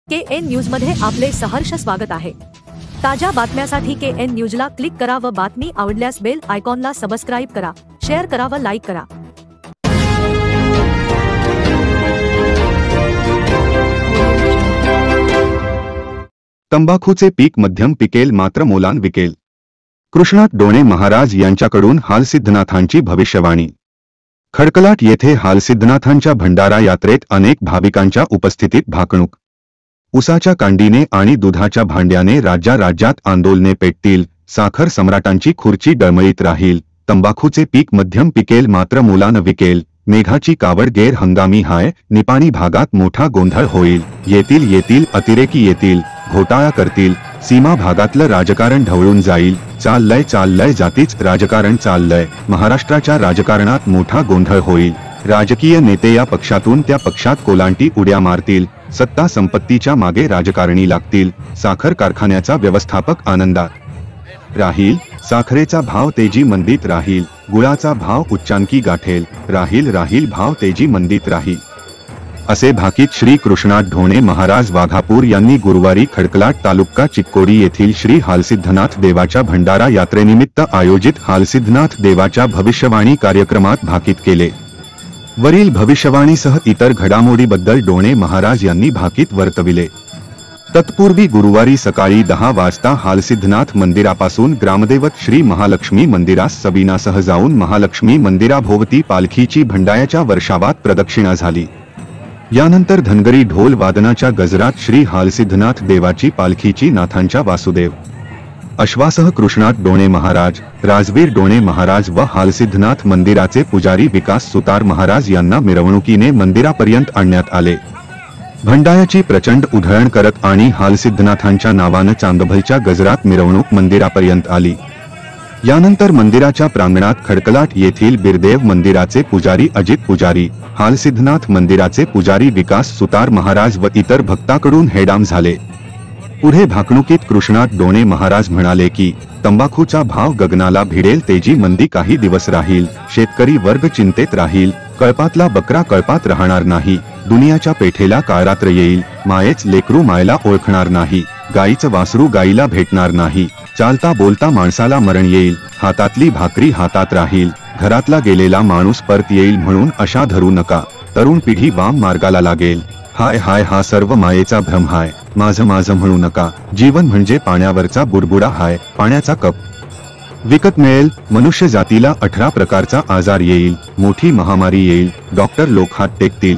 KN news मध्ये आपले सहर्ष स्वागत आहे। ताज्या बातम्यांसाठी KN न्यूजला क्लिक करा व बातमी आवडल्यास बेल आयकॉनला सबस्क्राइब करा, शेअर करा व लाईक करा। तंबाखूचे पीक मध्यम पिकेल मात्र मोलान विकेल। कृष्णात डोणे महाराज यांच्याकडून हालसिद्धनाथांची भविष्यवाणी। खडकलाट येथे हालसिद्धनाथांच्या भंडारा यात्रेत अनेक भाविकांच्या उपस्थितीत भाकणूक। उसाच्या कांडीने आणि दुधाच्या भांड्याने राज्यात आंदोलने पेटतील, साखर सम्राटांची खुर्ची डळमळीत राहील। तंबाखूचे पीक मध्यम पिकेल मात्र मोलान विकेल। मेघाची कावड गैर हंगामी हाय, निपाणी भागात मोठा गोंधळ होईल। येतील अतिरेकी येतील, घोटाळा करतील, सीमा भागातलं राजकारण ढवळून जाईल। चाललंय जातीच राजकारण चाललंय। महाराष्ट्राच्या राजकारणात मोठा गोंधळ होईल। राजकीय नेते या पक्षातून त्या पक्षात कोलांटी उड्या मारतील, सत्ता संपत्तीच्या मागे राजकारणी लागतील। साखर कारखान्याचा व्यवस्थापक आनंदात राहील, साखरेचा भाव तेजी मंदीत राहील। गुळाचा भाव उच्चांकी गाठेल, राहील भाव तेजी मंदीत राहील, असे भाकीत श्री कृष्णात ढोणे महाराज वाघापूर यांनी गुरुवारी खडकलाट तालुका चिक्कोडी येथील श्री हालसिद्धनाथ देवाच्या भंडारा यात्रेनिमित्त आयोजित हालसिद्धनाथ देवाच्या भविष्यवाणी कार्यक्रमात भाकीत केले। वरील भविष्यवाणीसह इतर घडामोडीबद्दल डोणे महाराज यांनी भाकीत वर्तविले। तत्पूर्वी गुरुवारी सकाळी 10 वाजता हालसिद्धनाथ मंदिरापासून ग्रामदेवत श्री महालक्ष्मी मंदिरास सबिनासह जाऊन महालक्ष्मी मंदिराभोवती पालखीची भंडाऱ्याच्या वर्षावात प्रदक्षिणा झाली। यानंतर धनगरी ढोल वादनाच्या गजरात श्री हालसिद्धनाथ देवाची पालखीची नाथांच्या वासुदेव अश्वासह कृष्णात डोणे महाराज, राजवीर डोणे महाराज व हालसिद्धनाथ मंदिराचे पुजारी विकास सुतार महाराज यांना मिरवणुकीने मंदिरापर्यंत आणण्यात आले। भंडाऱ्याची प्रचंड उधळण करत आणि हालसिद्धनाथांच्या नावानं चांदभलच्या गजरात मिरवणूक मंदिरापर्यंत आली। यानंतर मंदिराच्या प्रांगणात खडकलाट येथील बिरदेव मंदिराचे पुजारी अजित पुजारी, हालसिद्धनाथ मंदिराचे पुजारी विकास सुतार महाराज व इतर भक्तांकडून हेडाम झाले। पुढे भाकणुकीत कृष्णात डोणे महाराज म्हणाले की तंबाखूचा भाव गगनाला भिडेल, तेजी मंदी काही दिवस राहील, शेतकरी वर्ग चिंतेत राहील, कळपातला बकरा कळपात राहणार नाही, दुनियाच्या पेठेला काळरात्र येईल, मायेच लेकरू मायला ओळखणार नाही, गाईचं वासरू गाईला भेटणार नाही, चालता बोलता माणसाला मरण येईल, हातातली भाकरी हातात राहील, घरातला गेलेला माणूस परत येईल, म्हणून आशा धरू नका, तरुण पिढी वाम मार्गाला लागेल। हाय हा सर्व मायेचा भ्रम हाय, माझं म्हणू नका, जीवन म्हणजे पाण्यावरचा बुडबुडा हाय, पाण्याचा कप विकत मिळेल, मनुष्य जातीला 18 प्रकारचा आजार येईल, मोठी महामारी येईल, डॉक्टर लोक हात टेकतील,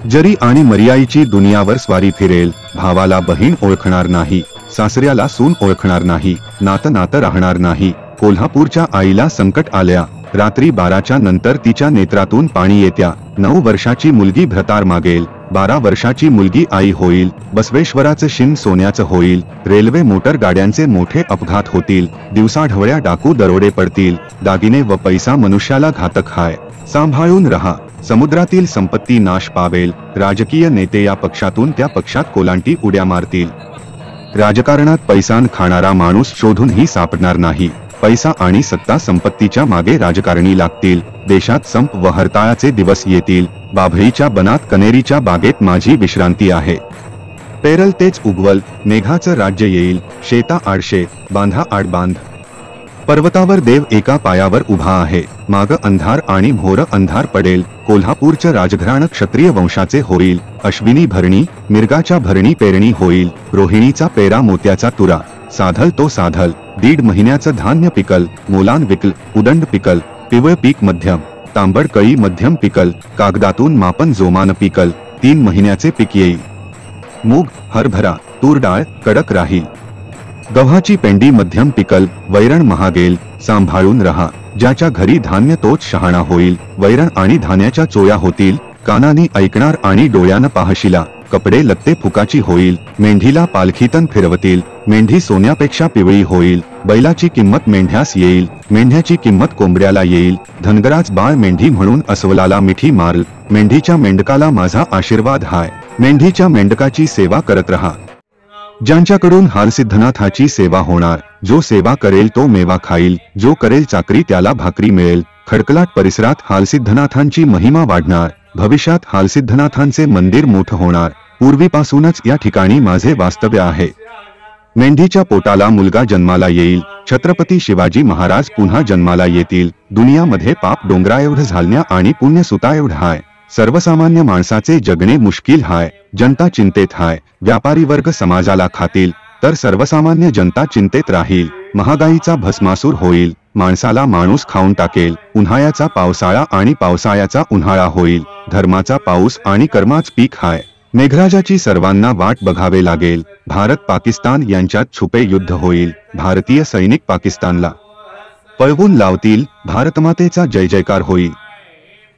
जरी आणि मर्याईची दुनियावर स्वारी फिरेल, भावाला बहीण ओळखणार नाही, सासऱ्याला सून ओळखणार नाही, नातं राहणार नाही। कोल्हापूरच्या आईला संकट आल्या, रात्री 12च्या नंतर तिच्या नेत्रातून पाणी येत्या, 9 वर्षाची मुलगी भ्रतार मागेल, 12 वर्षाची मुलगी आई होईल, बसवेश्वराचं शिन सोन्याचं होईल, रेल्वे मोटर गाड्यांचे मोठे अपघात होतील, दिवसाढवळ्या डाकू दरोडे पडतील, दागिने व पैसा मनुष्याला घातक हाय, सांभाळून रहा, समुद्रातील संपत्ती नाश पावेल, राजकीय नेते या पक्षातून त्या पक्षात कोलांटी उड्या मारतील, राजकारणात पैसान खाणारा माणूस शोधूनही सापडणार नाही, पैसा आणि सत्ता संपत्तीच्या मागे राजकारणी लागतील, देशात संप व हरताळाचे दिवस येतील, बाभळीच्या बनात कनेरीच्या बागेत माझी विश्रांती आहे, पेरल तेच उगवल, मेघाचं राज्य येईल, शेता आडशे, बांधा आड बांध, पर्वतावर देव एका पायावर उभा आहे, माग अंधार आणि घोर अंधार पडेल, कोल्हापूरचं राजघराणं क्षत्रिय वंशाचे होईल, अश्विनी भरणी, मिरगाच्या भरणी पेरणी होईल, रोहिणीचा पेरा मोत्याचा तुरा, साधल तो साधल, 1.5 महिन्याचं धान्य पिकल, मोलान विकल, उदंड पिकल, पिवळ पीक मध्यम, तांबड कळी मध्यम पिकल, कागदातून मापन जोमान पिकल, 3 महिन्याचे पीक येईल, मूग, हरभरा, तूर डाळ कडक राहील, गव्हाची पेंडी मध्यम पिकल, वैरण महागेल, सांभाळून रहा, ज्याच्या घरी धान्य तोच शहाणा होईल, वैरण आणि धान्याच्या चोया होतील, कानाने ऐकणार आणि डोळ्यानं पाहशिला, कपडे लत्ते फुकाची होईल, मेंढीला पालखीतन फिरवतील, मेंढी सोन्यापेक्षा पिवळी होईल, बैलाची किंमत मेंढ्यास येईल, मेंढ्याची किंमत कोंबड्याला येईल, धनगराज बाळ मेंढी म्हणून अस्वलाला मिठी मारल, मेंढीच्या मेंढकाला माझा आशीर्वाद हाय, मेंढीच्या मेंढकाची सेवा करत रहा, ज्यांच्याकडून हालसिद्धनाथाची सेवा होणार, जो सेवा करेल तो मेवा खाईल, जो करेल चाकरी त्याला भाकरी मिळेल। खडकलाट परिसरात हालसिद्धनाथांची महिमा वाढणार, भविष्यात हालसिद्धनाथांचे मंदिर मोठं होणार, पूर्वीपासूनच या ठिकाणी माझे वास्तव्य आहे. मेंढीच्या पोटाला मुलगा जन्माला येईल, छत्रपती शिवाजी महाराज पुन्हा जन्माला येतील. दुनियामध्ये पाप डोंगराएवढं झालण्या आणि पुण्य सुताएवढं हाय. सर्वसामान्य माणसाचे जगणे मुश्किल हाय. जनता चिंतेत हाय. व्यापारी वर्ग समाजाला खातील तर सर्वसामान्य जनता चिंतेत राहील. महागाईचा भस्मासूर होईल. माणसाला माणूस खाऊन टाकेल. उन्हाळ्याचा पावसाळा आणि पावसाळ्याचा उन्हाळा होईल. धर्माचा पाऊस आणि कर्माच पीक हाय. मेघराजाची सर्वांना वाट बघावे लागेल. भारत पाकिस्तान यांच्यात छुपे युद्ध होईल. भारतीय सैनिक पाकिस्तानला पळवून लावतील. भारतमातेचा जय जयकार होईल.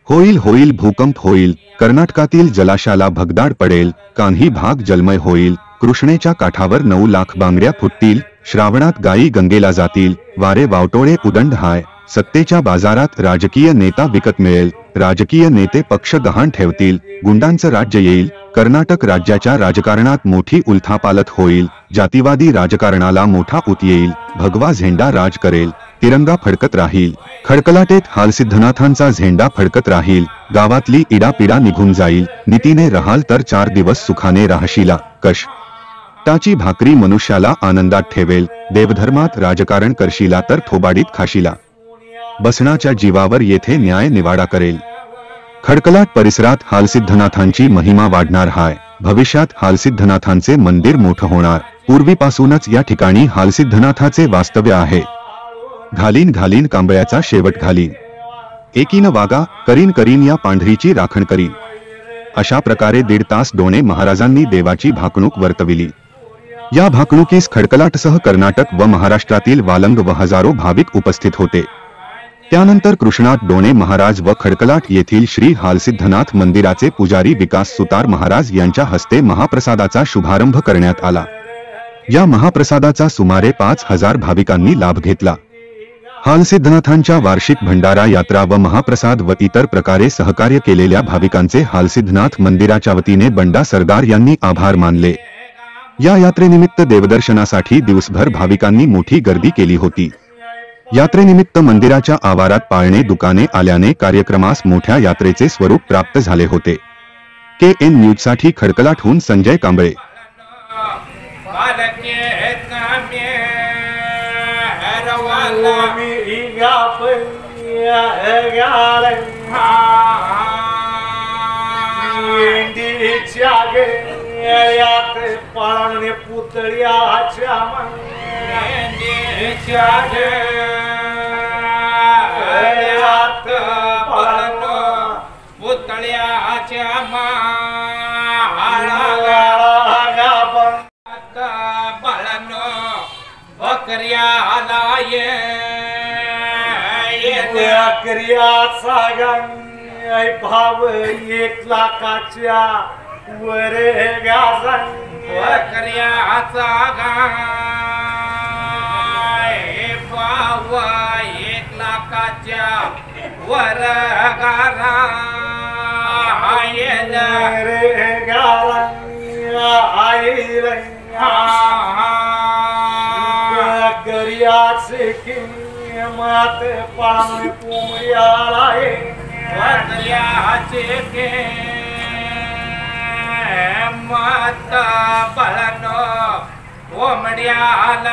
होईल होईल भूकंप होईल. कर्नाटकातील जलाशाला भगदाड पडेल. कान्ही भाग जलमय होईल. कृष्णेच्या काठावर 9 लाख बांगड्या फुटतील. श्रावणात गायी गंगेला जातील. वारे वावटोळे उदंड हाय. सत्तेच्या बाजारात राजकीय नेता विकत मिळेल. राजकीय नेते पक्ष गहाण ठेवतील. गुंडांचं राज्य येईल. कर्नाटक राज्याच्या राजकारणात मोठी उलथापालथ होईल. जातीवादी राजकारणाला मोठा ऊत येईल. भगवा झेंडा राज करेल. तिरंगा फडकत राहील. खडकलाटेत हालसिद्धनाथांचा झेंडा फडकत राहील. गावातली इडापिडा निघून जाईल. नीतीने राहाल तर 4 दिवस सुखाने राहशीला. कष्टाची भाकरी मनुष्याला आनंदात ठेवेल. देवधर्मात राजकारण करशीला तर थोबाडीत खाशीला. बसण्याच्या जीवावर येथे न्याय निवाडा करेल. खडकलाट परिसरात हालसिद्धनाथांची महिमा वाढणार हाय. भविष्यात हालसिद्धनाथांचे मंदिर मोठं होणार. पूर्वीपासूनच या ठिकाणी हालसिद्धनाथाचे वास्तव्य आहे. घालीन घालीन कांबळ्याचा शेवट घालीन. एकीन वागा करीन करीन या पांढरीची राखण करीन. अशा प्रकारे 1.5 तास डोणे महाराजांनी देवाची भाकणूक वर्तविली. या भाकणुकीस खडकलाटसह कर्नाटक व महाराष्ट्रातील वालंग व हजारो भाविक उपस्थित होते. त्यानंतर कृष्णात डोणे महाराज व खडकलाट येथील श्री हालसिद्धनाथ मंदिराचे पुजारी विकास सुतार महाराज यांच्या हस्ते महाप्रसादाचा शुभारंभ करण्यात आला. या महाप्रसादाचा सुमारे 5000 भाविकांनी लाभ घेतला. हालसिद्धनाथांच्या वार्षिक भंडारा यात्रा व महाप्रसाद व इतर प्रकारे सहकार्य केलेल्या भाविकांचे हालसिद्धनाथ मंदिराच्या वतीने बंडा सरदार यांनी आभार मानले. या यात्रेनिमित्त देवदर्शनासाठी दिवसभर भाविकांनी मोठी गर्दी केली होती. यात्रेनिमित्त मंदिराच्या आवारात पाळणे दुकाने आल्याने कार्यक्रमास मोठ्या यात्रेचे स्वरूप प्राप्त झाले होते. KN न्यूज साठी खडकलाटहून संजय कांबळे. पाळणे पुतळ्याच्या पुतळ्याच्या बळनो बकऱ्याला बकऱ्याचा भाव 1 लाखाच्या वर बकऱ्याचा भाव 1 लाखाच्या वर गारा गरियाचे किंमत पाळणे पुमऱ्याला बकऱ्याचे किंमत बळनो कोंबड्याला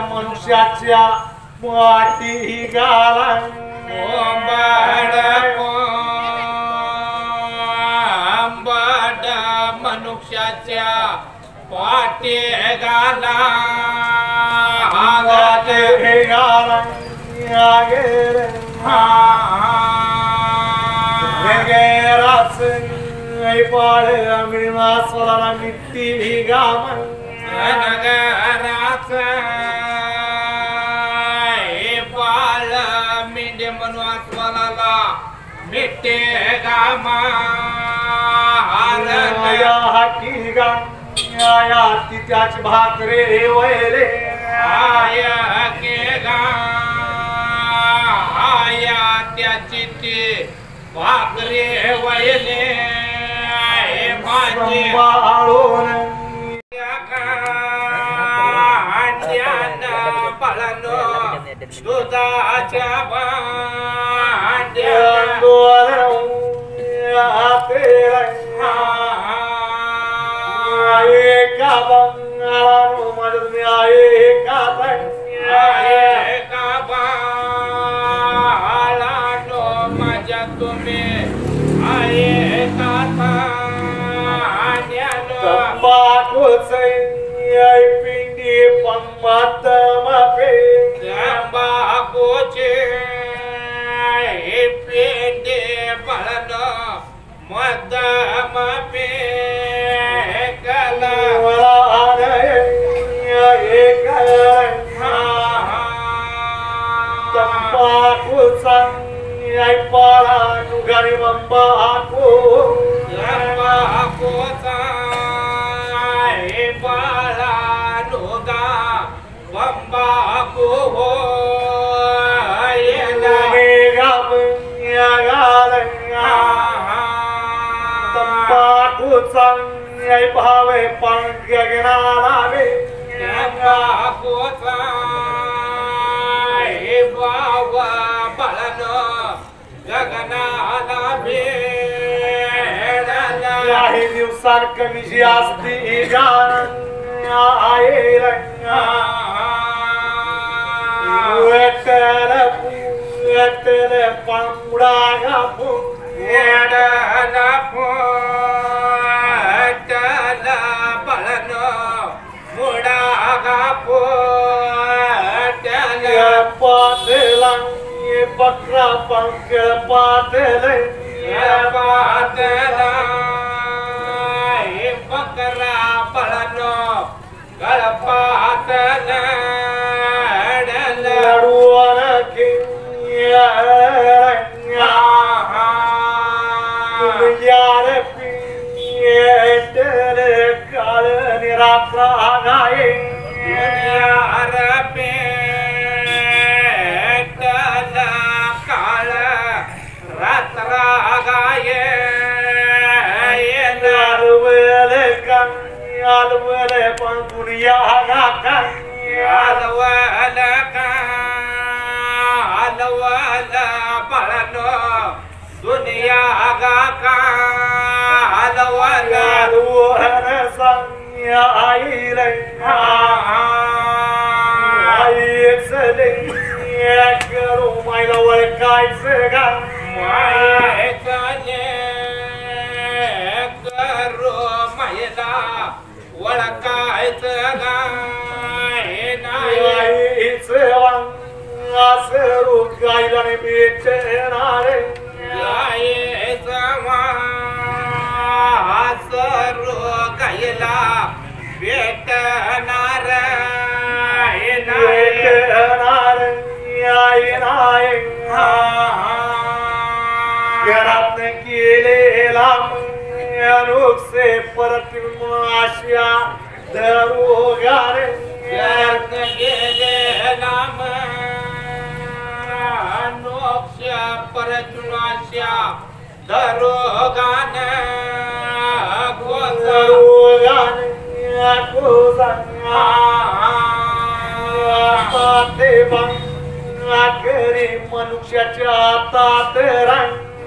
मनुष्याच्या पाठी गाला मनुष्याच्या पाठी गाला स्वराला मिट्टी गाम नगराच बाळ मेंढे म्हणून स्वराला मिट्टे गामा हाकी गाया त्याची भाकरे वैले आया के गा आया त्याची ते भाकरे वैले भाजी बाळून दुधाच्या भावे पंगनावे बाबा बलन गगनाला भेडला दिवसार कमी जी असती गान आहे रंगा वेटल पंगडा गापू एडला बकरा पंख पातल बकरा पळनो गळपातल लडुवन यार पियेटर काळ निरात्रा गाये यार दुनिया पळनो दुनिया आई रे करू मायला ओळखायचं गा करू मायला ओळखायचं गायचं गायला भेटणार गायचं गायला भेटणार घरात केलेला नुकसे परत आशिया दरोगारे गेलेला नोक्ष परतून आशिया दरोगान घरी मनुष्याच्या हातात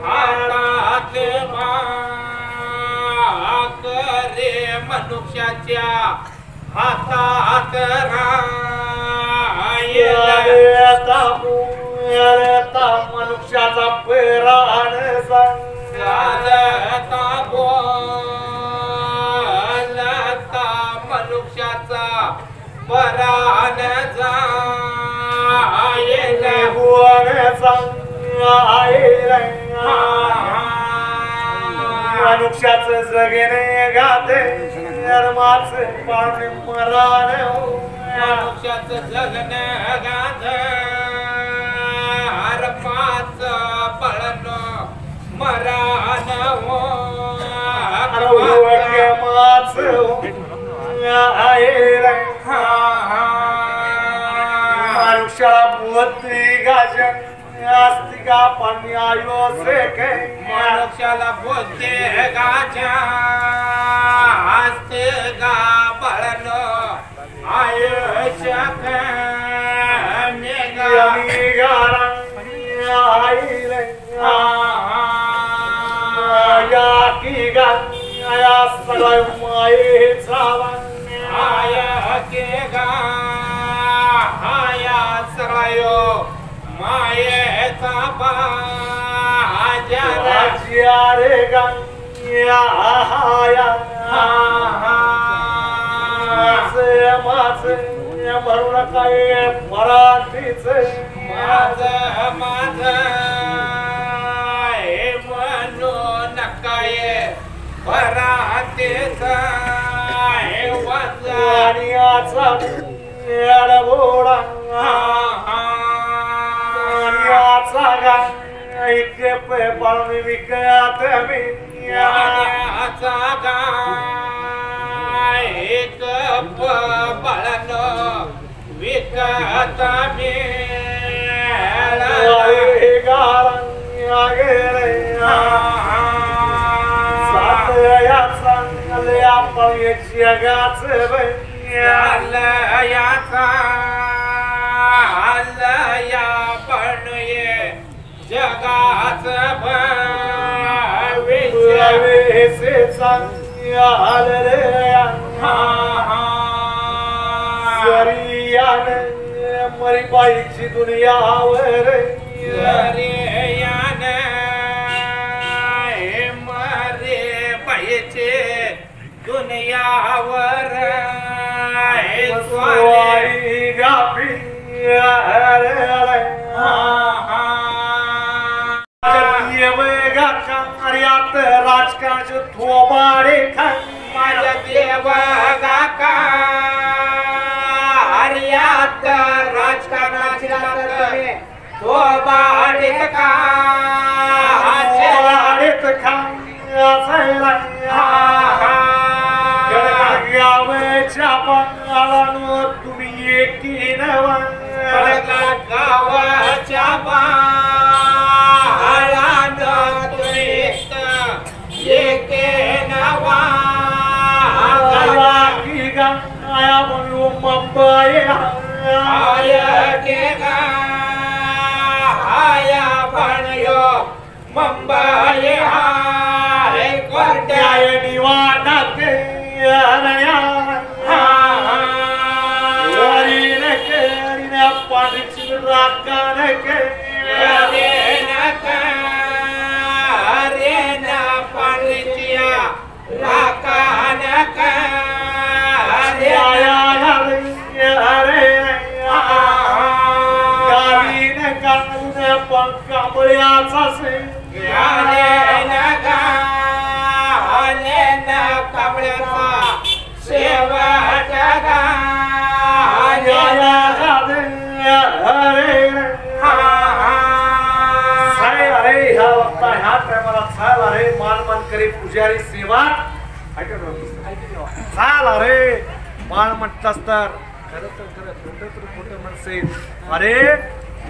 हातातले करे मनुष्याच्या हातात मनुष्याचा पेराण सांगता बोलता मनुष्याचा पराण मनुष्याच जगणे गाते धर्माच पाणी मराण मनुष्याच जगणे गात हरपाच पळण मराण माच मनुष्याला बुद्धी गाजन आस्तिका पाणी आयो से मनुष्याला बुद्धी गाजा आस्तिका पळण आया की गाया सगळं मायेचा आया की गाया सगळं मायेचा बाजा रे गाया आया माझे म्हणून काय मराठीच माझं हे म्हणून काय मराठीच हे वाचण्याचा बोडा याचा गा इकडे पण विकत मी याचा गा एक बाळानो विकत मी गाळ्या गेले सात या चांगल्या जगाच याचा आलया पण ये जगाच भविष्य चांगल रे मरी बाईची दुनियावर मरे बाईचे दुनियावर स्वारी गाफी कार्यात राजकारणाचे थोबाडे खान माझ्या देवगा कार्यात राजकारणाची थोबाडे खान गावच्या बाळानो तुम्ही एकी नवा गावाच्या बाळानो तुम्ही एके नवा की गाया म्हणू मुंबई आया के गाया बनयो मुंबई हाय कोर्टाय निवानात अनया पुजारी सेवा झाला रे माळ म्हणतास तर खरं तर खोटं म्हणसेल अरे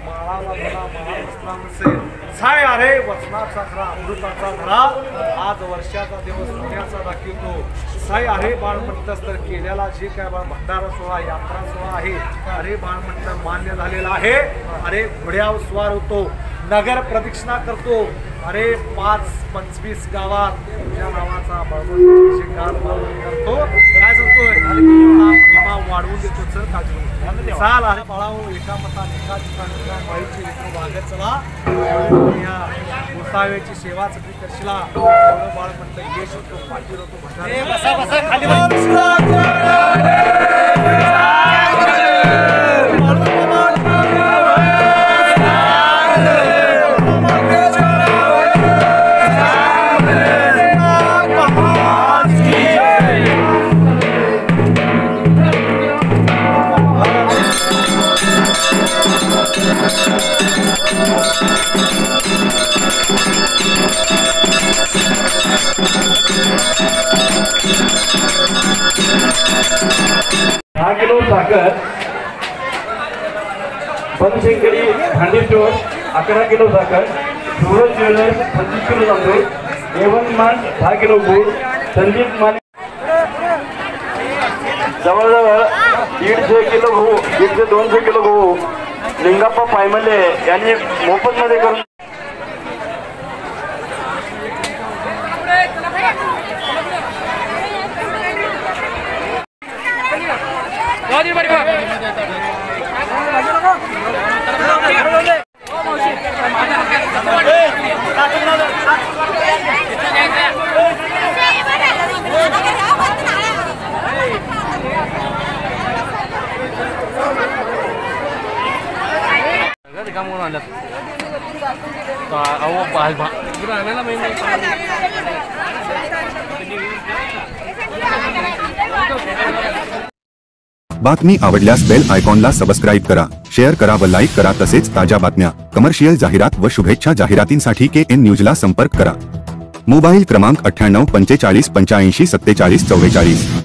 माळाला मला माळा म्हणसेल साय अरे वचनाचा खरा अमृताचा खरा आज वर्षाचा दिवस पुण्याचा दाखवतो साय अरे बाळ म्हणतास तर केलेला जे काय बाळ भंडारा सोहळा यात्रा सोहळा आहे अरे बाळ म्हणता मान्य झालेला आहे अरे घोड्यावर स्वार होतो नगर प्रदक्षिणा करतो अरे 5-25 गावात तुझ्या नावाचा बळबळ करतो काय सांगतोय महिमा वाढवून देतो सर काळजी चाल अरे बाळाओ एका मताने एका ठिकाणी माईची लेकरं वागत चला या गोसाव्याची सेवा सगळी करशिला एवढं बाळ म्हणतं यश होतो पाठीवर होतो बसा बसा खाली साखर बनशंकरी भांडी स्टोर 11 किलो साखर सूरज ज्वेलर्स 25 किलो तांदूळ एवन मान 10 किलो गूळ संदीप माने जवळजवळ 150 किलो गहू 150-200 किलो गहू लिंगाप्पा पायमले यांनी मोफत मध्ये करून बातमी आवडल्यास बेल आयकॉनला सबस्क्राईब करा, शेअर करा व लाईक करा. तसेच ताज्या बातम्या, कमर्शियल जाहिरात व शुभेच्छा जाहिरातींसाठी KN न्यूजला संपर्क करा. मोबाईल क्रमांक 98 45 85 47 44.